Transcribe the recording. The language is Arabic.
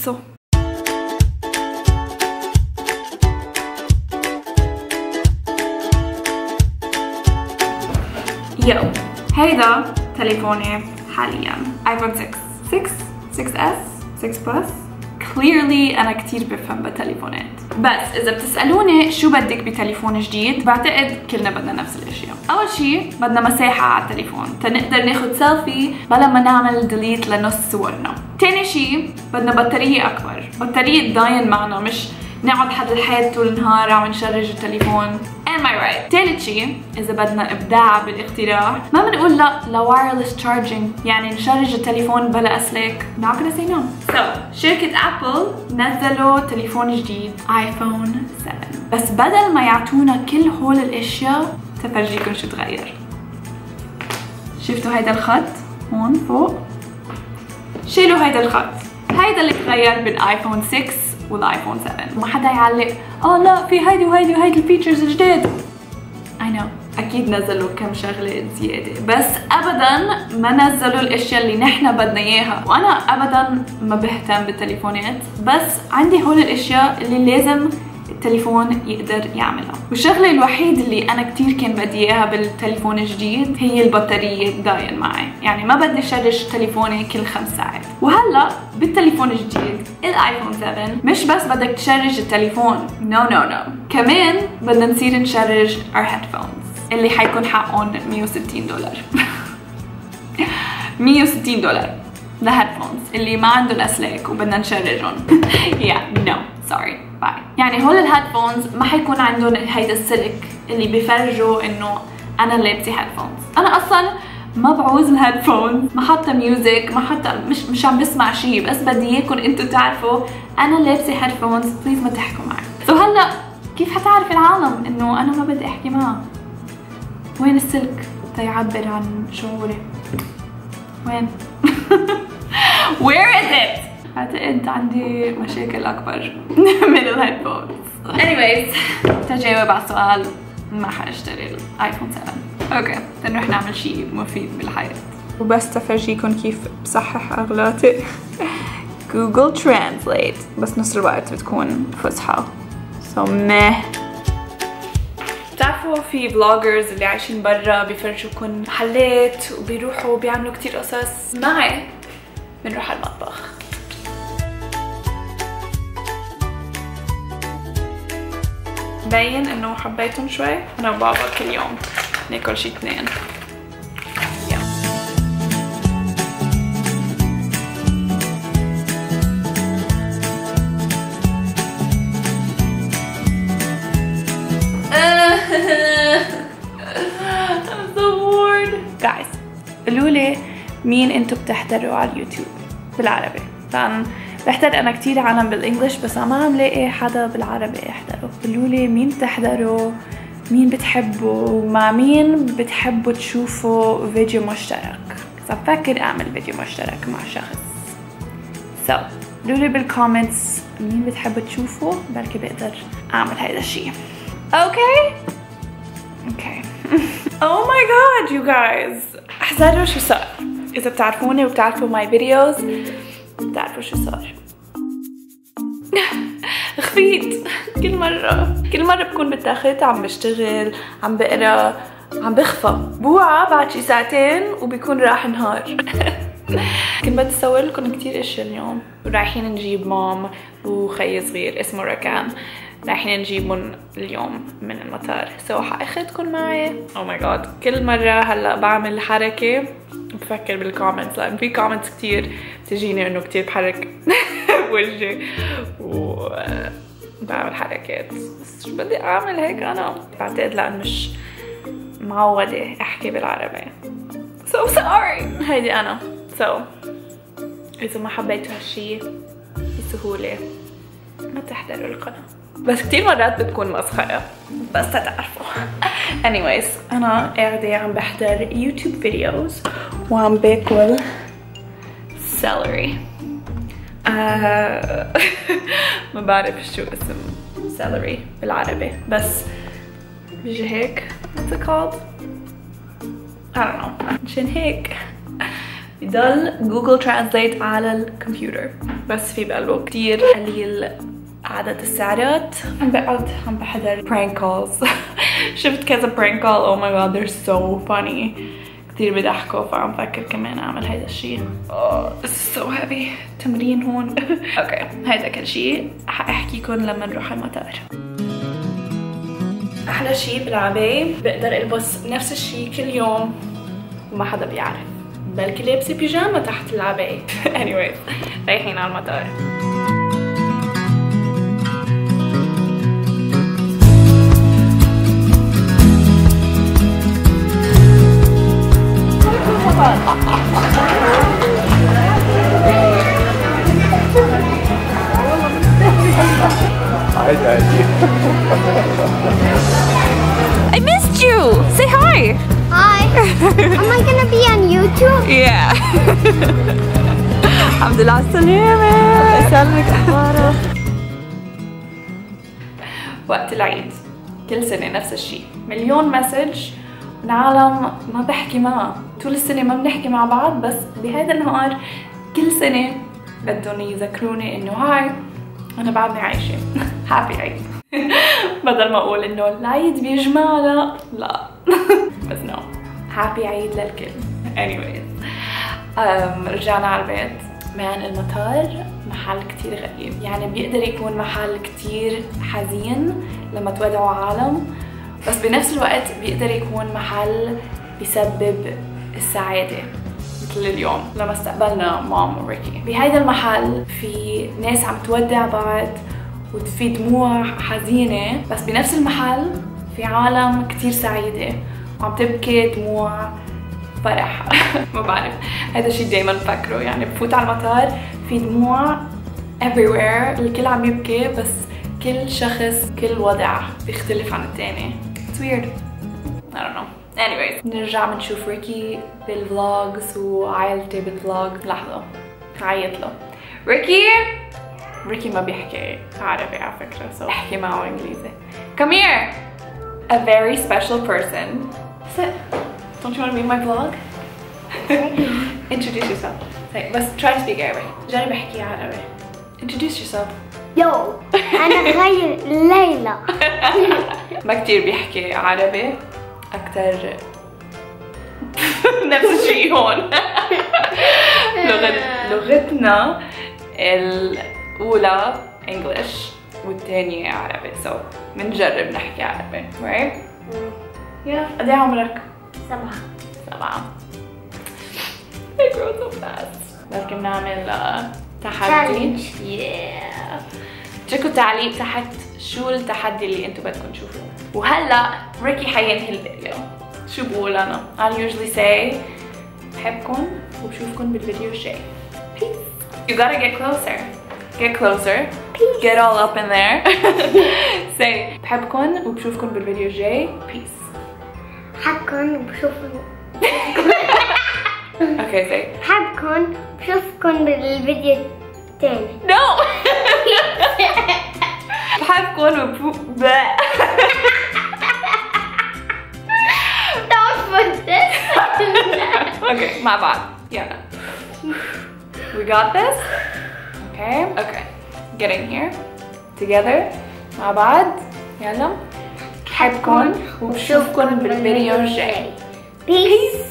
so. يو هيدا تليفوني حاليا ايفون 6 بلس. clearly انا كتير بفهم بالتليفونات، بس اذا بتسألوني شو بدك بتليفون جديد بعتقد كلنا بدنا نفس الاشياء. اول شيء بدنا مساحة على التليفون تنقدر ناخد سيلفي بلا ما نعمل ديليت لنص صورنا. تاني شيء بدنا بطارية اكبر، بطارية تضاين معنا، مش نقعد حد الحيط طول النهار عم نشرج التليفون. am I right؟ ثالث شيء إذا بدنا إبداع بالاختراع ما بنقول لا wireless charging، يعني نشرج التليفون بلا أسلاك. not gonna say no. so شركة أبل نزلوا تليفون جديد آيفون 7، بس بدل ما يعطونا كل هول الأشياء تفرجيكم شو تغير. شفتوا هيدا الخط هون فوق؟ شيلوا هيدا الخط، هيدا اللي تغير بين آيفون 6 والايفون 7. وما حدا يعلق لا في هيدي وهيدي وهيدي الفيتشرز الجديد. I know اكيد نزلوا كم شغله زياده، بس ابدا ما نزلوا الاشياء اللي نحن بدنا اياها. وانا ابدا ما بهتم بالتليفونات، بس عندي هول الاشياء اللي لازم التليفون يقدر يعملها. والشغله الوحيد اللي انا كتير كان بدي اياها بالتليفون الجديد هي البطاريه تضاين معي، يعني ما بدي شرج تليفوني كل 5 ساعات. وهلا بالتليفون الجديد الايفون 7 مش بس بدك تشرج التليفون، نو كمان بدنا نصير نشرج our headphones اللي حيكون حقهم $160. $160 الهيدفونز اللي ما عندهم اسلاك وبدنا نشرجهم. yeah no sorry باي. يعني هول الهيدفونز ما حيكون عندهم هيدا السلك اللي بيفرجوا انه انا لابسه هيدفونز. انا اصلا ما بعوز الهيدفونز، ما حاطه ميوزك، ما حاطه مش عم بسمع شيء، بس بدي اياكم انتم تعرفوا انا لابسه هيدفونز، بليز ما تحكوا معي. سو هلا كيف حتعرف العالم انه انا ما بدي احكي معه؟ وين السلك تيعبر عن شعوري؟ وين؟ Where is it؟ اعتقد عندي مشاكل اكبر من الهيدفونز. anyways تجاوب على السؤال، ما حاشتري الايفون 7. اوكي نروح نعمل شيء مفيد بالحياة. وبس تفرجيكم كيف بصحح اغلاطي جوجل ترانسليت، بس نص الوقت بتكون فصحى مه. بتعرفوا في فلوجرز اللي عايشين برا بيفرجوكم محلات وبيروحوا بيعملوا كتير قصص. معي بنروح على المطبخ. مبين انه حبيتهم شوي. انا وبابا كل يوم ناكل شي 2. I'm so bored. Guys قولولي مين انتو بتحضروا على اليوتيوب بالعربي، لأن بحضر انا كتير عالم بالانجلش بس ما عم لاقي حدا بالعربي يحضروا. قولولي مين بتحضروا، مين بتحبوا، مع مين بتحبوا تشوفوا فيديو مشترك. بس بفكر اعمل فيديو مشترك مع شخص. قولولي بالكومنتس مين بتحبوا تشوفوا، بلكي بقدر اعمل هيدا الشي. اوكي oh my god you guys احذروا شو صار. اذا بتعرفوني وبتعرفوا ماي فيديوز بتعرفوا شو صار. خفيت كل مرة بكون بالتاخت عم بشتغل، عم بقرا، عم بخفى، بوعى بعد شي 2 ساعات وبيكون راح نهار. كنت بدي اصور لكم كتير اشياء اليوم. رايحين نجيب مام وخي صغير اسمه ركان، رايحين نجيبهم اليوم من المطار. حاخدكم معي. او ماي جاد كل مرة هلا بعمل حركة بفكر بالكومنتس، لان في كومنتس كتير بتجيني انه كتير بحرك وجهي وبعمل حركات، بس شو بدي اعمل هيك انا؟ بعتقد لان مش معودة احكي بالعربي. so sorry. هيدي انا. اذا ما حبيتوا هالشي بسهولة ما تحضروا القناة، بس كتير مرات بتكون مسخرة بس تتعرفوا. anyways انا قاعدة عم بحضر يوتيوب فيديوز وعم باكل سيلري. ما بعرف شو اسم سيلري بالعربي، بس بيجي هيك what's it called I don't know. مشان هيك بضل جوجل ترانسليت على الكمبيوتر بس في بقلبه كتير قليل عدد الساعات. عم بحضر prank calls. شفت كذا prank call. oh my god they're so funny. كتير بضحكوا فعم فكر كمان اعمل هيدا الشيء. this is so heavy. تمرين هون. اوكي هيدا كل شيء حاحكيكم لما نروح المطار. احلى شيء بالعباية بقدر البس نفس الشيء كل يوم وما حدا بيعرف. بلكي لابسه بيجاما تحت العباية. anyways رايحين على المطار. Hi, Daddy. I missed you! Say hi! Hi. Am I gonna be on YouTube? Yeah. الحمد لله على السلامة. الله يسلمك. أخبارك؟ وقت العيد كل سنة نفس الشيء. مليون مسج من عالم ما بحكي معها. طول السنة ما بنحكي مع بعض بس بهذا النهار كل سنة بدهم يذكروني انه هاي انا بعدني عايشة. هابي عيد. بدل ما اقول انه العيد بيجمعنا لا. بس نو هابي عيد للكل. anyways رجعنا على البيت. مان المطار محل كتير غريب. يعني بيقدر يكون محل كتير حزين لما تودعوا عالم بس بنفس الوقت بيقدر يكون محل بيسبب السعادة مثل اليوم لما استقبلنا مام وريكي. بهذا المحل في ناس عم تودع بعض وفي دموع حزينة بس بنفس المحل في عالم كتير سعيدة وعم تبكي دموع فرح. ما بعرف هذا الشيء دايما بفكره. يعني بفوت على المطار في دموع everywhere الكل عم يبكي بس كل شخص كل وضع بيختلف عن الثاني. It's weird. I don't know. anyways نرجع بنشوف ريكي بالفلوجز وعائلتي بالفلوج. لحظة عيط له. ريكي ما بيحكي عربي على فكرة so احكي معه انجليزي. Come here. A very special person. Sit. Don't you want to be in my vlog? Introduce yourself. Say, بس try to speak Arabic. جرب احكي عربي. Introduce yourself. يو أنا غير ليلى. ما كتير بيحكي عربي أكتر. نفس الشيء هون. لغتنا الأولى English والثانية عربي so بنجرب نحكي عربي right? yeah. قد ايه عمرك؟ 7. I grow so fast. بلكي بنعمل تحدي. yeah. اتركوا تعليق تحت شو التحدي اللي انتم بدكم تشوفوه. وهلا ريكي حينهي الفيديو. شو بقول انا؟ I usually say بحبكم وبشوفكم بالفيديو الجاي. Peace. You gotta get closer. Get closer. Peace. Get all up in there. Say بحبكم وبشوفكم بالفيديو الجاي. Peace. بحبكم وبشوفكم. Okay, say بحبكم وبشوفكم بالفيديو الثاني. No. بحبكم Don't put this. Okay, مع بعض. يلا. We got this? Okay. Okay. Get in here. Together. مع بعض. يلا. بحبكم وبشوفكم بالفيديو الجاي. Peace.